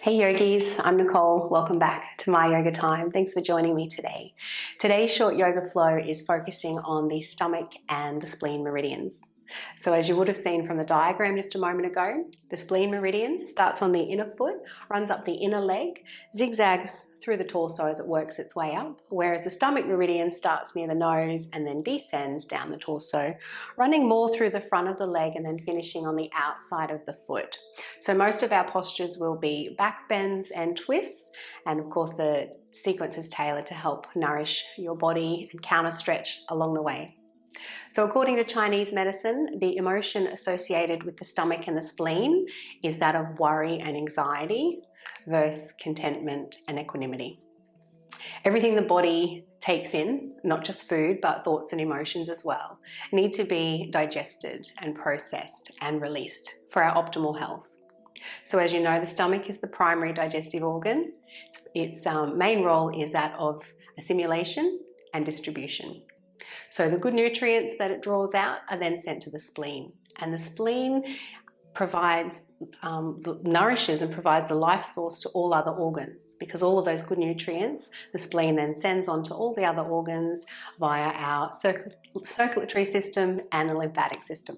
Hey yogis, I'm Nicole. Welcome back to my yoga time. Thanks for joining me today. Today's short yoga flow is focusing on the stomach and the spleen meridians. So as you would have seen from the diagram just a moment ago, the spleen meridian starts on the inner foot, runs up the inner leg, zigzags through the torso as it works its way up, whereas the stomach meridian starts near the nose and then descends down the torso, running more through the front of the leg and then finishing on the outside of the foot. So most of our postures will be back bends and twists, and of course the sequence is tailored to help nourish your body and counter stretch along the way. So according to Chinese medicine, the emotion associated with the stomach and the spleen is that of worry and anxiety versus contentment and equanimity. Everything the body takes in, not just food, but thoughts and emotions as well, need to be digested and processed and released for our optimal health. So as you know, the stomach is the primary digestive organ. Its main role is that of assimilation and distribution. So the good nutrients that it draws out are then sent to the spleen, and the spleen provides, nourishes and provides a life source to all other organs, because all of those good nutrients the spleen then sends on to all the other organs via our circulatory system and the lymphatic system.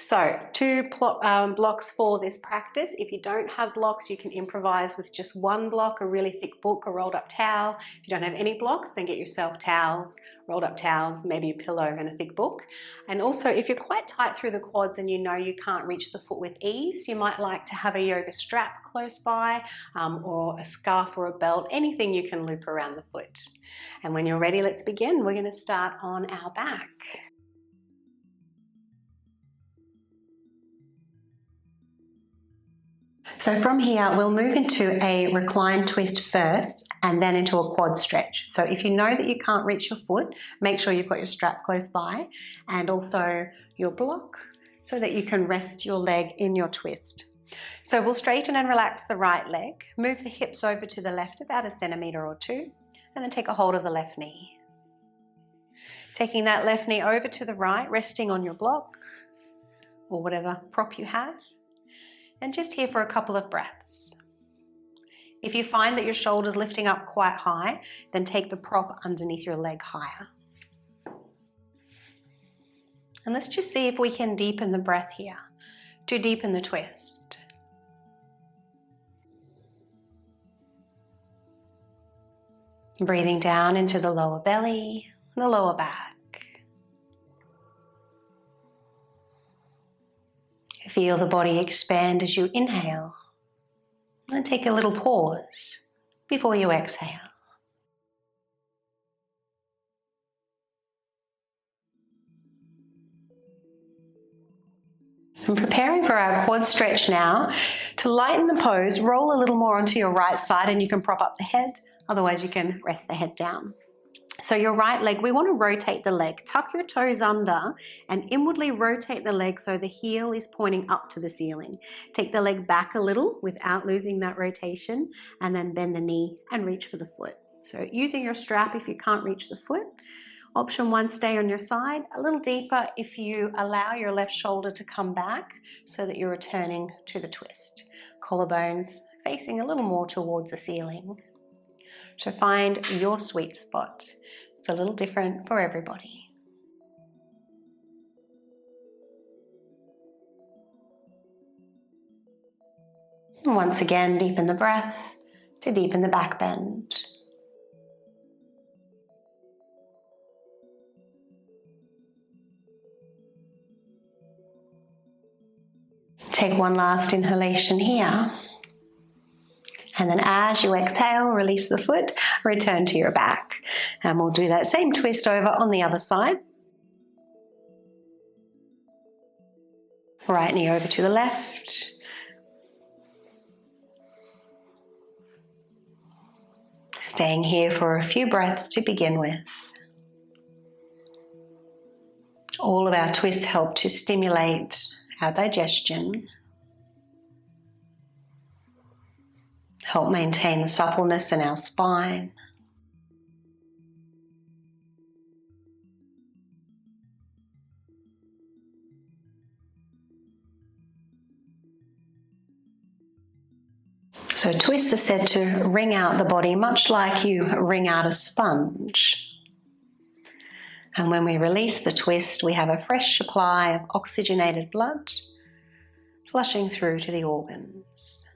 So two blocks for this practice. If you don't have blocks, you can improvise with just one block, a really thick book, a rolled up towel. If you don't have any blocks, then get yourself towels, rolled up towels, maybe a pillow and a thick book. And also, if you're quite tight through the quads and you know you can't reach the foot with ease, you might like to have a yoga strap close by, or a scarf or a belt, anything you can loop around the foot. And when you're ready, let's begin. We're going to start on our back. So from here, we'll move into a recline twist first and then into a quad stretch. So if you know that you can't reach your foot, make sure you've got your strap close by and also your block so that you can rest your leg in your twist. So we'll straighten and relax the right leg, move the hips over to the left about 1 centimetre or 2, and then take a hold of the left knee. Taking that left knee over to the right, resting on your block or whatever prop you have. And just here for a couple of breaths. If you find that your shoulder's lifting up quite high, then take the prop underneath your leg higher. And let's just see if we can deepen the breath here to deepen the twist. Breathing down into the lower belly, the lower back. Feel the body expand as you inhale, and take a little pause before you exhale. And preparing for our quad stretch now. To lighten the pose, roll a little more onto your right side and you can prop up the head, otherwise you can rest the head down. So your right leg, we want to rotate the leg. Tuck your toes under and inwardly rotate the leg so the heel is pointing up to the ceiling. Take the leg back a little without losing that rotation, and then bend the knee and reach for the foot. So using your strap if you can't reach the foot. Option 1, stay on your side. A little deeper if you allow your left shoulder to come back so that you're returning to the twist. Collarbones facing a little more towards the ceiling. So find your sweet spot. It's a little different for everybody. And once again, deepen the breath to deepen the back bend. Take one last inhalation here. And then as you exhale, release the foot, return to your back. And we'll do that same twist over on the other side. Right knee over to the left. Staying here for a few breaths to begin with. All of our twists help to stimulate our digestion. Help maintain the suppleness in our spine. So twists are said to wring out the body much like you wring out a sponge. And when we release the twist, we have a fresh supply of oxygenated blood flushing through to the organs.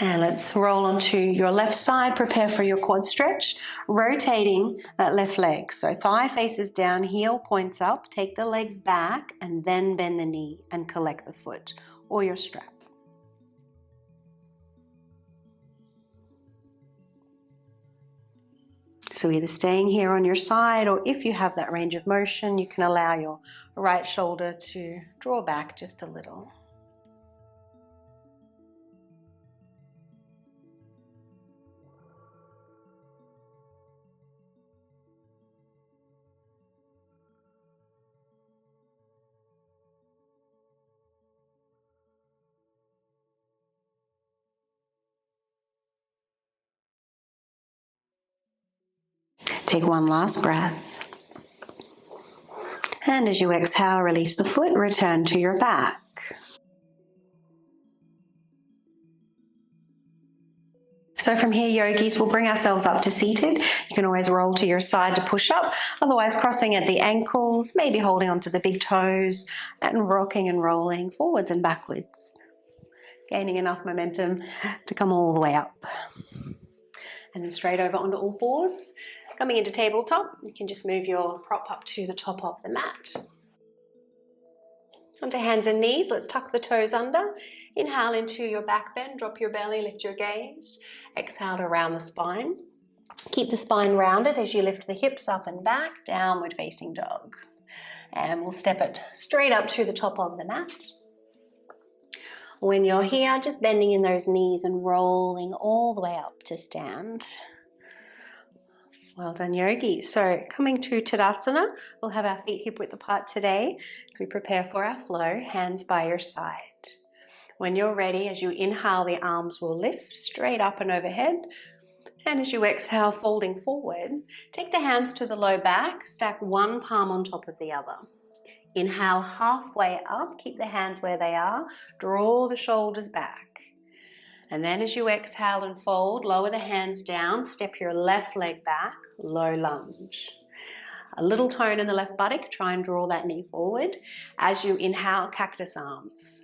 And let's roll onto your left side, prepare for your quad stretch, rotating that left leg. So thigh faces down, heel points up, take the leg back and then bend the knee and collect the foot or your strap. So either staying here on your side, or if you have that range of motion, you can allow your right shoulder to draw back just a little. Take one last breath. And as you exhale, release the foot, return to your back. So from here, yogis, we'll bring ourselves up to seated. You can always roll to your side to push up, otherwise crossing at the ankles, maybe holding onto the big toes and rocking and rolling forwards and backwards, gaining enough momentum to come all the way up. And then straight over onto all fours. Coming into tabletop, you can just move your prop up to the top of the mat. Onto hands and knees, let's tuck the toes under. Inhale into your back bend, drop your belly, lift your gaze. Exhale to round the spine. Keep the spine rounded as you lift the hips up and back, downward facing dog. And we'll step it straight up to the top of the mat. When you're here, just bending in those knees and rolling all the way up to stand. Well done, yogi. So coming to Tadasana, we'll have our feet hip width apart today as we prepare for our flow, hands by your side. When you're ready, as you inhale, the arms will lift straight up and overhead. And as you exhale, folding forward, take the hands to the low back, stack one palm on top of the other. Inhale halfway up, keep the hands where they are, draw the shoulders back. And then as you exhale and fold, lower the hands down, step your left leg back, low lunge. A little tone in the left buttock, try and draw that knee forward. As you inhale, cactus arms.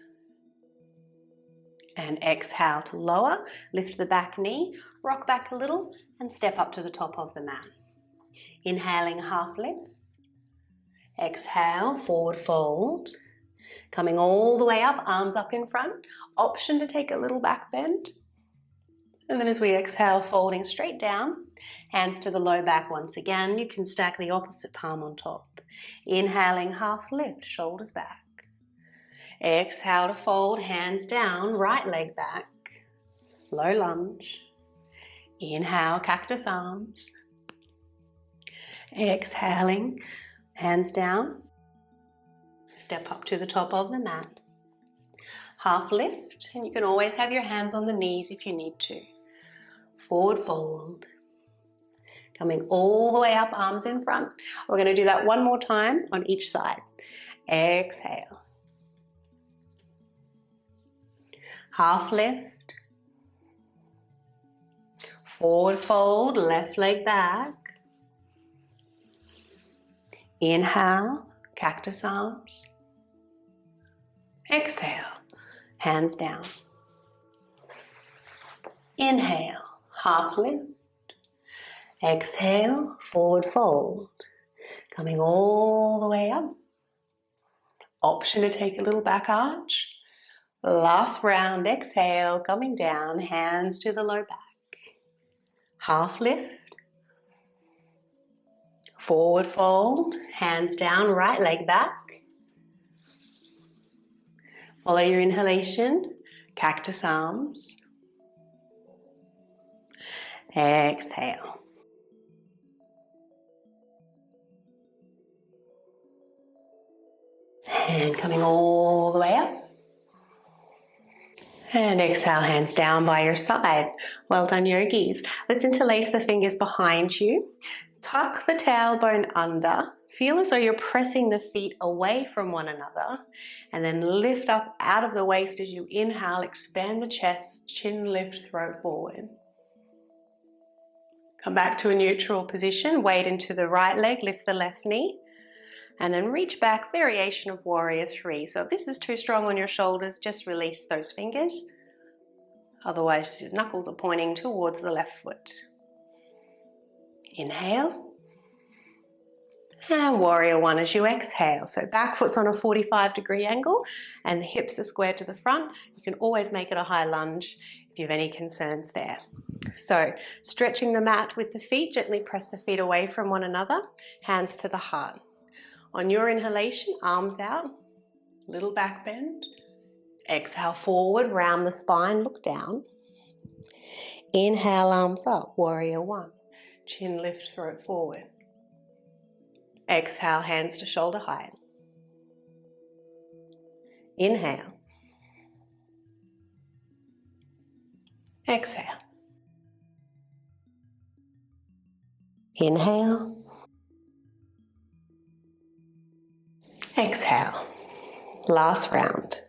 And exhale to lower, lift the back knee, rock back a little and step up to the top of the mat. Inhaling, half lift. Exhale, forward fold. Coming all the way up, arms up in front. Option to take a little back bend. And then as we exhale, folding straight down, hands to the low back once again. You can stack the opposite palm on top. Inhaling, half lift, shoulders back. Exhale to fold, hands down, right leg back, low lunge. Inhale, cactus arms. Exhaling, hands down. Step up to the top of the mat. Half lift, and you can always have your hands on the knees if you need to. Forward fold. Coming all the way up, arms in front. We're going to do that one more time on each side. Exhale. Half lift. Forward fold, left leg back. Inhale, cactus arms. Exhale, hands down. Inhale, half lift. Exhale, forward fold. Coming all the way up. Option to take a little back arch. Last round, exhale, coming down, hands to the low back. Half lift. Forward fold, hands down, right leg back. Follow your inhalation, cactus arms. Exhale. And coming all the way up. And exhale, hands down by your side. Well done, yogis. Let's interlace the fingers behind you. Tuck the tailbone under. Feel as though you're pressing the feet away from one another, and then lift up out of the waist as you inhale, expand the chest, chin lift, throat forward. Come back to a neutral position, weight into the right leg, lift the left knee, and then reach back, variation of warrior three. So if this is too strong on your shoulders, just release those fingers. Otherwise, your knuckles are pointing towards the left foot. Inhale. And warrior one as you exhale. So back foot's on a 45-degree angle and the hips are squared to the front. You can always make it a high lunge if you have any concerns there. So stretching the mat with the feet, gently press the feet away from one another, hands to the heart. On your inhalation, arms out, little back bend. Exhale forward, round the spine, look down. Inhale, arms up, warrior one. Chin lift, throat forward. Exhale, hands to shoulder height. Inhale. Exhale. Inhale. Exhale. Last round.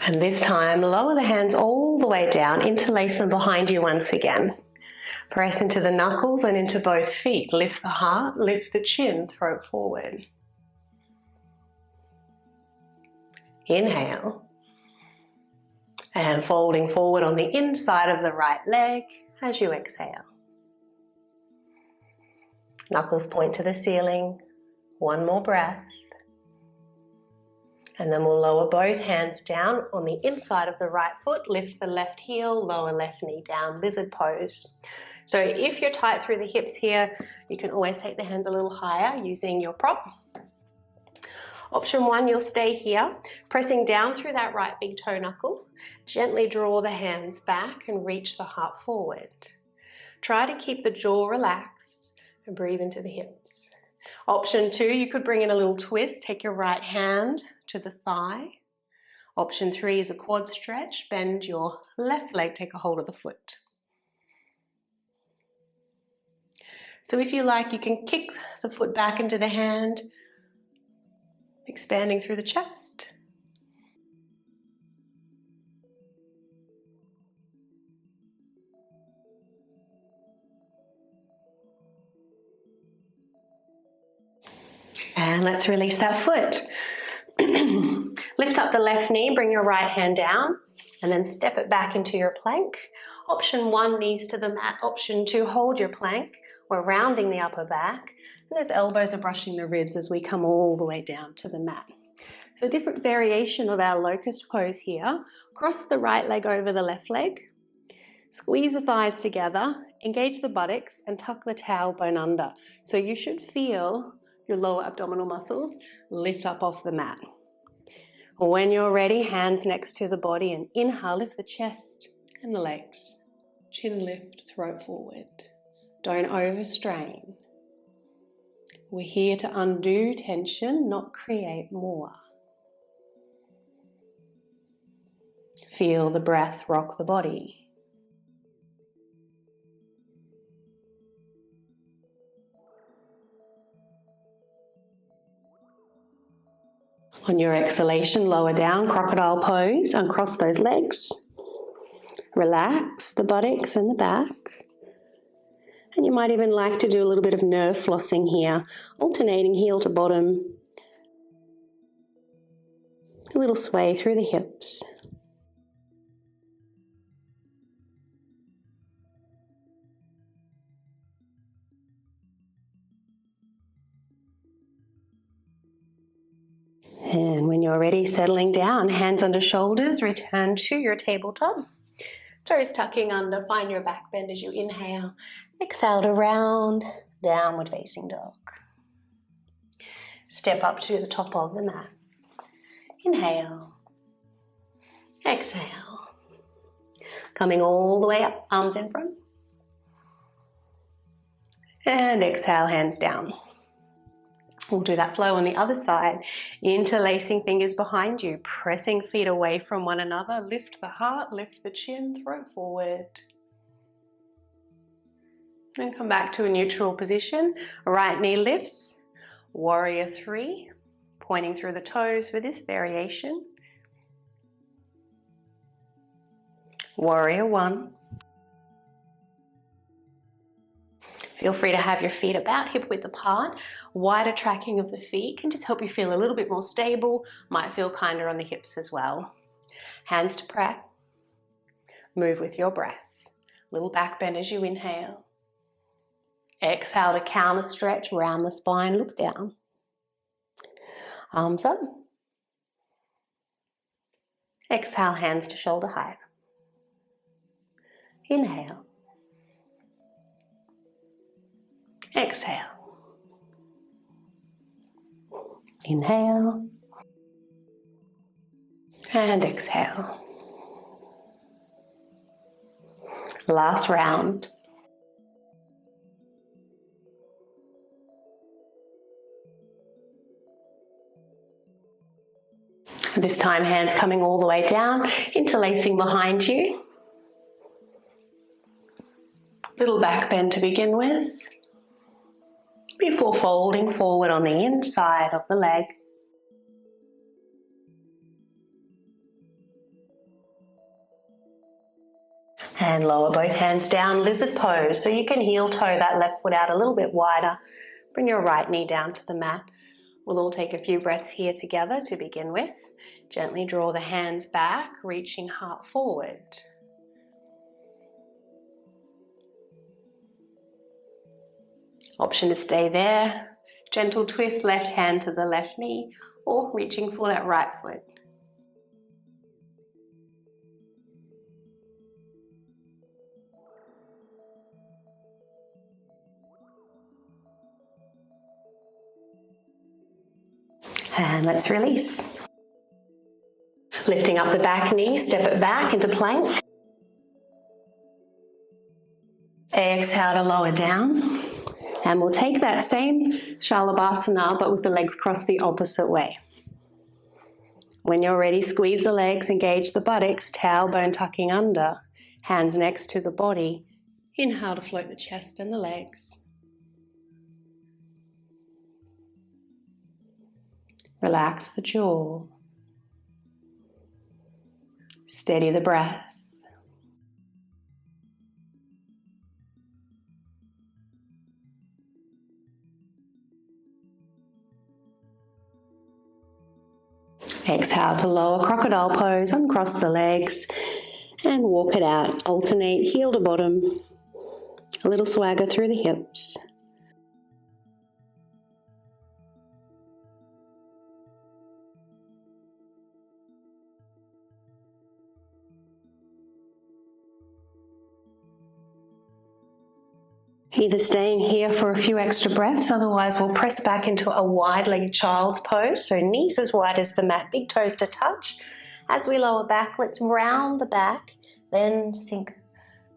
And this time, lower the hands all the way down, interlace them behind you once again. Press into the knuckles and into both feet. Lift the heart, lift the chin, throat forward. Inhale. And folding forward on the inside of the right leg as you exhale. Knuckles point to the ceiling. One more breath. And then we'll lower both hands down on the inside of the right foot, lift the left heel, lower left knee down, lizard pose. So if you're tight through the hips here, you can always take the hands a little higher using your prop. Option one, you'll stay here, pressing down through that right big toe knuckle. Gently draw the hands back and reach the heart forward. Try to keep the jaw relaxed and breathe into the hips. Option two, you could bring in a little twist, take your right hand to the thigh. Option three is a quad stretch, bend your left leg, take a hold of the foot. So if you like, you can kick the foot back into the hand, expanding through the chest. And let's release that foot. Lift up the left knee, bring your right hand down, and then step it back into your plank. Option one, knees to the mat. Option two, hold your plank. We're rounding the upper back, and those elbows are brushing the ribs as we come all the way down to the mat. So a different variation of our locust pose here. Cross the right leg over the left leg. Squeeze the thighs together, engage the buttocks, and tuck the tailbone under. So you should feel your lower abdominal muscles lift up off the mat. When you're ready, hands next to the body, and inhale, lift the chest and the legs. Chin lift, throat forward. Don't overstrain. We're here to undo tension, not create more. Feel the breath rock the body. On your exhalation, lower down, crocodile pose, uncross those legs. Relax the buttocks and the back. And you might even like to do a little bit of nerve flossing here, alternating heel to bottom. A little sway through the hips. And when you're ready, settling down, hands under shoulders, return to your tabletop. Toes tucking under, find your back bend as you inhale. Exhale to round, downward facing dog. Step up to the top of the mat. Inhale. Exhale. Coming all the way up, arms in front. And exhale, hands down. We'll do that flow on the other side. Interlacing fingers behind you, pressing feet away from one another. Lift the heart, lift the chin, throat forward. Then come back to a neutral position. Right knee lifts. Warrior 3, pointing through the toes for this variation. Warrior 1. Feel free to have your feet about hip width apart. Wider tracking of the feet can just help you feel a little bit more stable. Might feel kinder on the hips as well. Hands to prayer. Move with your breath. Little back bend as you inhale. Exhale to counter stretch, round the spine, look down. Arms up. Exhale, hands to shoulder height. Inhale. Exhale. Inhale. And exhale. Last round. This time, hands coming all the way down, interlacing behind you. Little back bend to begin with, before folding forward on the inside of the leg. And lower both hands down, lizard pose. So you can heel toe that left foot out a little bit wider. Bring your right knee down to the mat. We'll all take a few breaths here together to begin with. Gently draw the hands back, reaching heart forward. Option to stay there. Gentle twist, left hand to the left knee, or reaching for that right foot. And let's release. Lifting up the back knee, step it back into plank. Exhale to lower down. And we'll take that same Shalabhasana, but with the legs crossed the opposite way. When you're ready, squeeze the legs, engage the buttocks, tailbone tucking under, hands next to the body. Inhale to float the chest and the legs. Relax the jaw. Steady the breath. Exhale to lower crocodile pose, uncross the legs and walk it out. Alternate heel to bottom, a little swagger through the hips. Either staying here for a few extra breaths, otherwise we'll press back into a wide-legged child's pose, so knees as wide as the mat, big toes to touch. As we lower back, let's round the back, then sink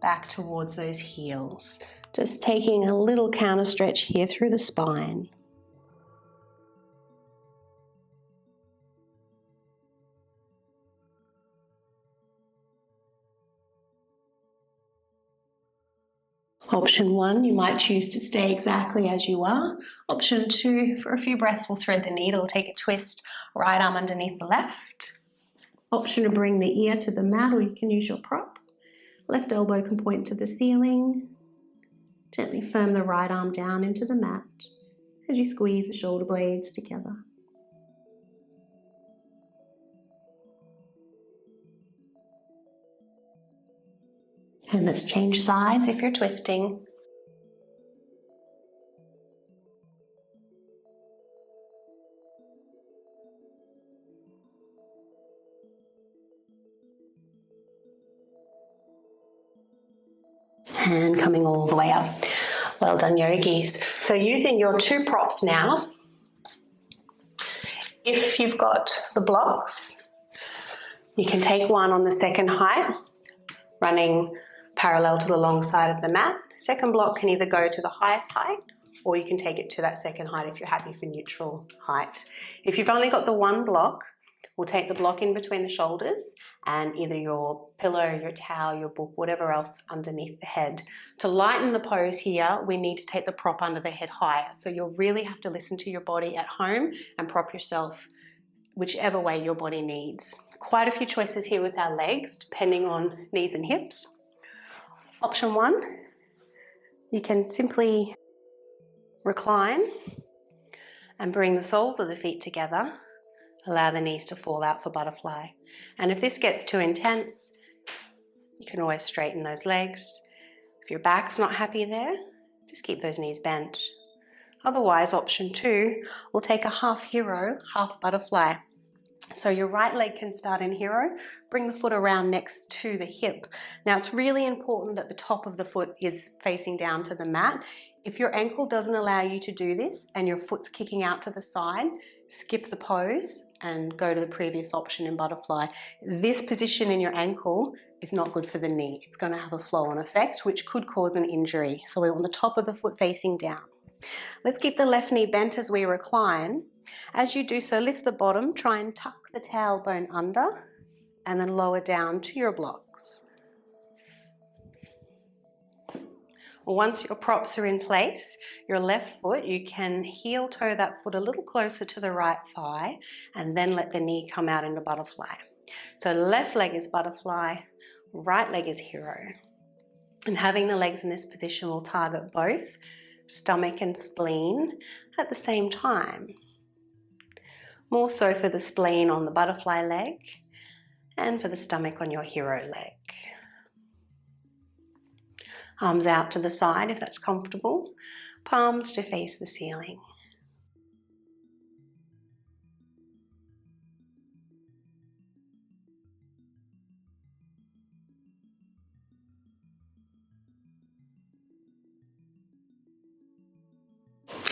back towards those heels. Just taking a little counter stretch here through the spine. Option 1, you might choose to stay exactly as you are. Option 2, for a few breaths, we'll thread the needle, take a twist, right arm underneath the left. Option to bring the ear to the mat, or you can use your prop. Left elbow can point to the ceiling. Gently firm the right arm down into the mat as you squeeze the shoulder blades together. And let's change sides if you're twisting. And coming all the way up. Well done, yogis. So using your 2 props now, if you've got the blocks, you can take one on the second height, running parallel to the long side of the mat. Second block can either go to the highest height or you can take it to that second height if you're happy for neutral height. If you've only got the one block, we'll take the block in between the shoulders and either your pillow, your towel, your book, whatever else underneath the head. To lighten the pose here, we need to take the prop under the head higher. So you'll really have to listen to your body at home and prop yourself whichever way your body needs. Quite a few choices here with our legs, depending on knees and hips. Option one, you can simply recline and bring the soles of the feet together. Allow the knees to fall out for butterfly. And if this gets too intense, you can always straighten those legs. If your back's not happy there, just keep those knees bent. Otherwise, option two, we'll take a half hero, half butterfly. So your right leg can start in hero, bring the foot around next to the hip. Now it's really important that the top of the foot is facing down to the mat. If your ankle doesn't allow you to do this and your foot's kicking out to the side, skip the pose and go to the previous option in butterfly. This position in your ankle is not good for the knee. It's going to have a flow-on effect, which could cause an injury. So we want the top of the foot facing down. Let's keep the left knee bent as we recline. As you do so, lift the bottom, try and tuck the tailbone under, and then lower down to your blocks. Once your props are in place, your left foot, you can heel toe that foot a little closer to the right thigh, and then let the knee come out into butterfly. So left leg is butterfly, right leg is hero. And having the legs in this position will target both stomach and spleen at the same time. More so for the spleen on the butterfly leg and for the stomach on your hero leg. Arms out to the side if that's comfortable, palms to face the ceiling.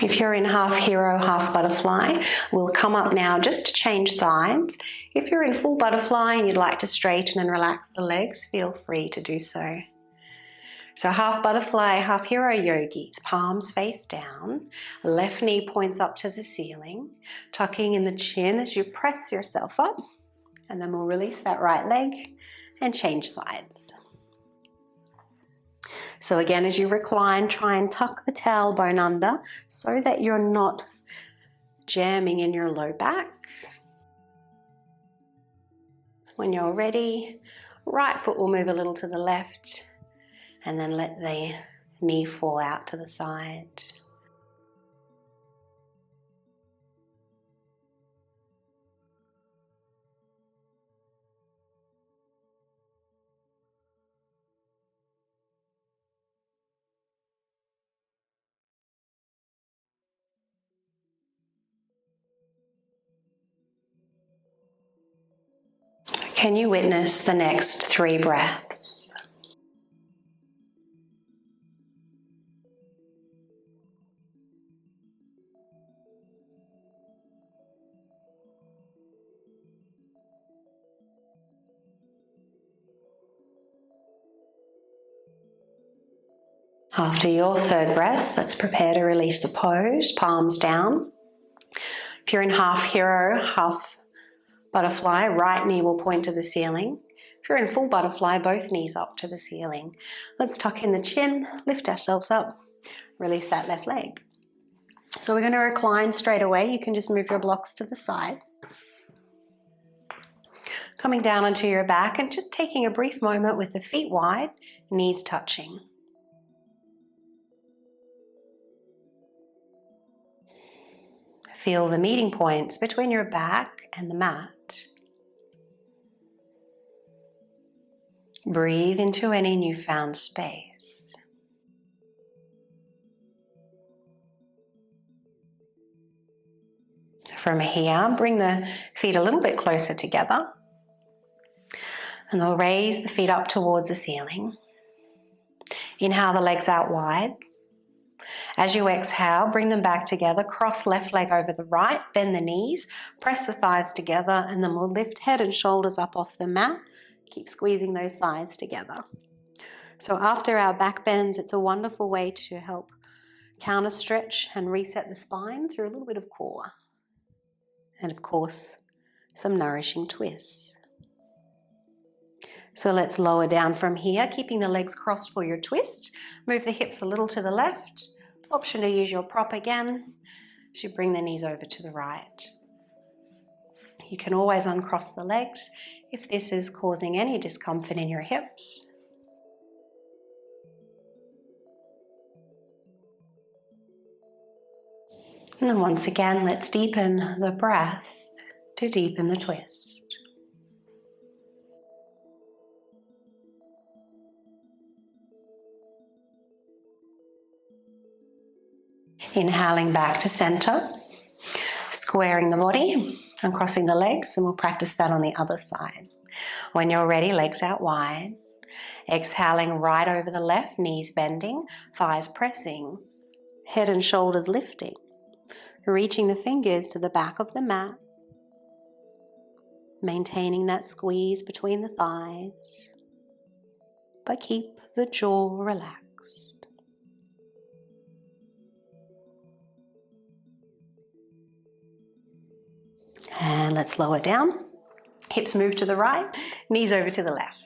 If you're in half hero, half butterfly, we'll come up now just to change sides. If you're in full butterfly and you'd like to straighten and relax the legs, feel free to do so. So half butterfly, half hero yogis, palms face down, left knee points up to the ceiling, tucking in the chin as you press yourself up, and then we'll release that right leg and change sides. So again, as you recline, try and tuck the tailbone under so that you're not jamming in your low back. When you're ready, right foot will move a little to the left and then let the knee fall out to the side. Can you witness the next 3 breaths? After your 3rd breath, let's prepare to release the pose, palms down. If you're in half hero, half butterfly, right knee will point to the ceiling. If you're in full butterfly, both knees up to the ceiling. Let's tuck in the chin, lift ourselves up, release that left leg. So we're going to recline straight away. You can just move your blocks to the side. Coming down onto your back and just taking a brief moment with the feet wide, knees touching. Feel the meeting points between your back and the mat. Breathe into any newfound space. From here, bring the feet a little bit closer together. And we'll raise the feet up towards the ceiling. Inhale the legs out wide. As you exhale, bring them back together, cross left leg over the right, bend the knees, press the thighs together, and then we'll lift head and shoulders up off the mat. Keep squeezing those thighs together. So after our back bends, it's a wonderful way to help Counter stretch and reset the spine through a little bit of core. And of course, some nourishing twists. So let's lower down from here, keeping the legs crossed for your twist. Move the hips a little to the left. Option to use your prop again as you bring the knees over to the right. You can always uncross the legs if this is causing any discomfort in your hips. And then once again, let's deepen the breath to deepen the twist. Inhaling back to center, squaring the body, uncrossing the legs, and we'll practice that on the other side. When you're ready, legs out wide. Exhaling right over the left, knees bending, thighs pressing, head and shoulders lifting. Reaching the fingers to the back of the mat, maintaining that squeeze between the thighs, but keep the jaw relaxed. And let's lower down. Hips move to the right, knees over to the left.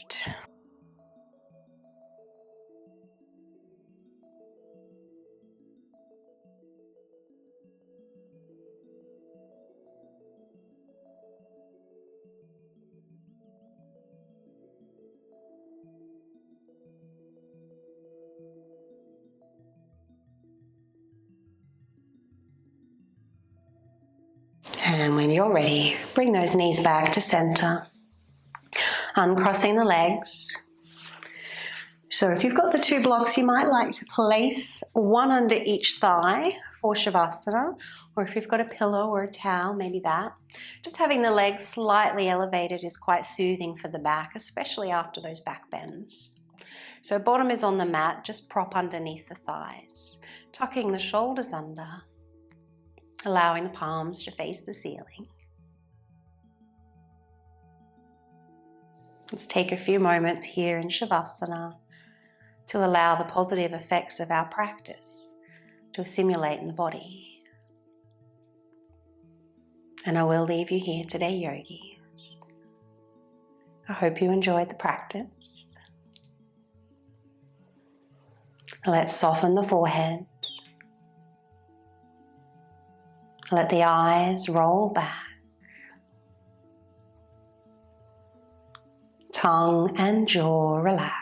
And when you're ready, bring those knees back to center, uncrossing the legs. So if you've got the two blocks, you might like to place one under each thigh for Shavasana, or if you've got a pillow or a towel, maybe that. Just having the legs slightly elevated is quite soothing for the back, especially after those back bends. So bottom is on the mat, just prop underneath the thighs, tucking the shoulders under, allowing the palms to face the ceiling. Let's take a few moments here in Shavasana to allow the positive effects of our practice to assimilate in the body. And I will leave you here today, yogis. I hope you enjoyed the practice. Let's soften the forehead. Let the eyes roll back. Tongue and jaw relax.